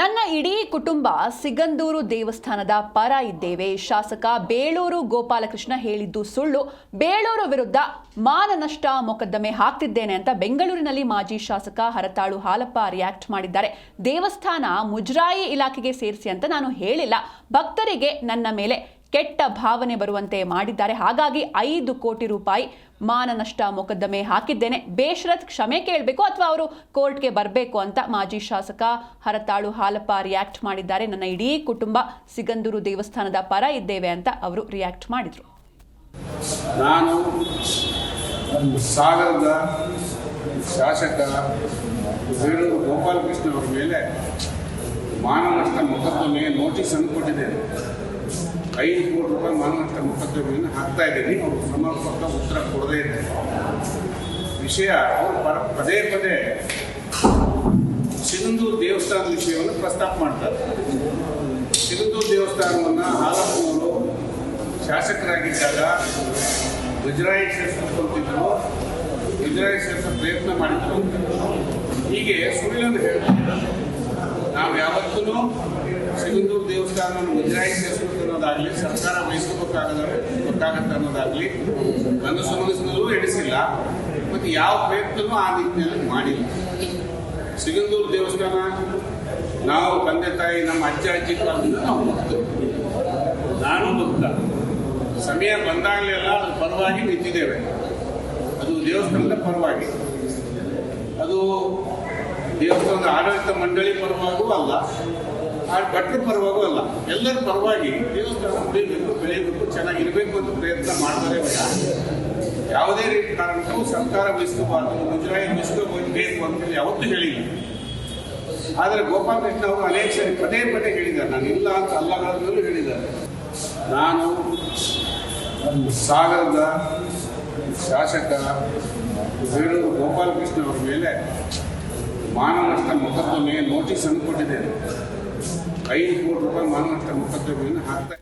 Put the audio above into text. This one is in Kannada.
ನನ್ನ ಇಡೀ ಕುಟುಂಬ ಸಿಗಂದೂರು ದೇವಸ್ಥಾನದ ಪರ ಇದ್ದೇವೆ. ಶಾಸಕ ಬೇಳೂರು ಗೋಪಾಲಕೃಷ್ಣ ಹೇಳಿದ್ದು ಸುಳ್ಳು. ಬೇಳೂರು ವಿರುದ್ಧ ಮಾನನಷ್ಟ ಮೊಕದ್ದಮೆ ಹಾಕ್ತಿದ್ದೇನೆ ಅಂತ ಬೆಂಗಳೂರಿನಲ್ಲಿ ಮಾಜಿ ಶಾಸಕ ಹರತಾಳು ಹಾಲಪ್ಪ ರಿಯಾಕ್ಟ್ ಮಾಡಿದ್ದಾರೆ. ದೇವಸ್ಥಾನ ಮುಜರಾಯಿ ಇಲಾಖೆಗೆ ಸೇರಿಸಿ ಅಂತ ನಾನು ಹೇಳಿಲ್ಲ. ಭಕ್ತರಿಗೆ ನನ್ನ ಮೇಲೆ ಕೆಟ್ಟ ಭಾವನೆ ಬರುವಂತೆ ಮಾಡಿದ್ದಾರೆ. ಹಾಗಾಗಿ 5 ಕೋಟಿ ರೂಪಾಯಿ ಮಾನನಷ್ಟ ಮೊಕದ್ದಮೆ ಹಾಕಿದ್ದೇನೆ. ಬೇಷರತ್ ಕ್ಷಮೆ ಕೇಳಬೇಕು ಅಥವಾ ಅವರು ಕೋರ್ಟ್ಗೆ ಬರಬೇಕು ಅಂತ ಮಾಜಿ ಶಾಸಕ ಹರತಾಳು ಹಾಲಪ್ಪ ರಿಯಾಕ್ಟ್ ಮಾಡಿದ್ದಾರೆ. ನನ್ನ ಇಡೀ ಕುಟುಂಬ ಸಿಗಂದೂರು ದೇವಸ್ಥಾನದ ಪರ ಇದ್ದೇವೆ ಅಂತ ಅವರು ರಿಯಾಕ್ಟ್ ಮಾಡಿದ್ರು. ನಾನು ಸಾಗರದ ಶಾಸಕ ಬೇಳೂರು ಗೋಪಾಲಕೃಷ್ಣ ಅವರ ಮೇಲೆ ಮಾನನಷ್ಟ ಮೊಕದ್ದಮೆ ನೋಟಿಸ್ ಅನ್ನು ಕೊಟ್ಟಿದ್ದೇನೆ. 5 ಕೋಟಿ ರೂಪಾಯಿ ಮಾನನಷ್ಟ ಮೊಕದ್ದಮೆಯನ್ನು ಹಾಕ್ತಾ ಇದ್ದೀನಿ. ಅವರು ಸಮರ್ಪಕ ಉತ್ತರ ಕೊಡದೇ ಇದ್ದಾರೆ. ವಿಷಯ ಅವರು ಪದೇ ಪದೇ ಸಿಗಂದೂರು ದೇವಸ್ಥಾನದ ವಿಷಯವನ್ನು ಪ್ರಸ್ತಾಪ ಮಾಡ್ತಾರೆ. ಸಿಗಂದೂರು ದೇವಸ್ಥಾನವನ್ನು ಹಾಲಪ್ಪನವರು ಶಾಸಕರಾಗಿದ್ದಾಗ ಮುಜರಾಯಿ ಸೇರಿಸಿಕೊಂಡಿದ್ದರು, ಮುಜರಾಯಿ ಸೇರಿಸೋ ಪ್ರಯತ್ನ ಮಾಡಿದ್ರು ಅಂತ ಹೀಗೆ ಸುಳ್ಳನ್ನು ಹೇಳ್ತಾರೆ. ನಾವು ಯಾವತ್ತೂ ಸಿಗಂದೂರು ದೇವಸ್ಥಾನವನ್ನು ಮುಜರಾಯಿ ಸೇರಿಸೋದಾಗಲಿ ಸರ್ಕಾರ ವಹಿಸಬೇಕಾಗತ್ತೆ ಅನ್ನೋದಾಗಲಿ ಮನಸ್ಸು ಮನಸ್ಸಿನಲ್ಲೂ ಎಣಿಸಿಲ್ಲ ಮತ್ತು ಯಾವ ಪ್ರಯತ್ನವೂ ಆ ನಿಟ್ಟಿನಲ್ಲಿ ಮಾಡಿಲ್ಲ. ಸಿಗಂದೂರು ದೇವಸ್ಥಾನ ನಾವು ತಂದೆ ತಾಯಿ ನಮ್ಮ ಅಜ್ಜ ಅಜ್ಜಿ ಕಾಲದಿಂದ ನಾವು ಭಕ್ತರು, ನಾನು ಭಕ್ತ. ಸಮಯ ಬಂದಾಗಲೆಲ್ಲ ಅದ್ರ ಪರವಾಗಿ ನಿಂತಿದ್ದೇವೆ. ಅದು ದೇವಸ್ಥಾನದ ಪರವಾಗಿ, ಅದು ದೇವಸ್ಥಾನದ ಆಡಳಿತ ಮಂಡಳಿ ಪರವಾಗೂ ಅಲ್ಲ, ಭಟ್ರ ಪರವಾಗೂ ಅಲ್ಲ, ಎಲ್ಲರ ಪರವಾಗಿ ದೇವಸ್ಥಾನ ಉಳಿಬೇಕು, ಬೆಳೆಯಬೇಕು, ಚೆನ್ನಾಗಿರಬೇಕು ಅಂತ ಪ್ರಯತ್ನ ಮಾಡ್ತಾರೆ. ಯಾವುದೇ ರೀತಿ ಕಾರಣಕ್ಕೂ ಸರ್ಕಾರ ವಹಿಸ್ಕೋಬಾರ್ದು, ಮುಜರಾಯಿ ವಹಿಸ್ಕೋಬೇಕು ಅಂತೇಳಿ ಯಾವತ್ತೂ ಹೇಳಿಲ್ಲ. ಆದರೆ ಗೋಪಾಲಕೃಷ್ಣ ಅವರು ಅನೇಕ ಸರಿ ಪದೇ ಪದೇ ಹೇಳಿದ್ದಾರೆ. ನಾನು ಇಲ್ಲ ಅಂತ ಅಲ್ಲಗಳಲ್ಲೂ ಹೇಳಿದ್ದಾರೆ. ನಾನು ಸಾಗರದ ಶಾಸಕ ಬೇಳೂರು ಗೋಪಾಲಕೃಷ್ಣ ಅವರ ಮೇಲೆ ಮಾನನಷ್ಟ ಮೊಕದ್ದಮೆ ನೋಟಿಸ್ ಅನ್ನು ಕೊಟ್ಟಿದ್ದೇನೆ. 5 ಕೋಟಿ ರೂಪಾಯಿ ಮಾನನಷ್ಟ ಮೊಕದ್ದಮೆಯನ್ನು ಹಾಕ್ತಾ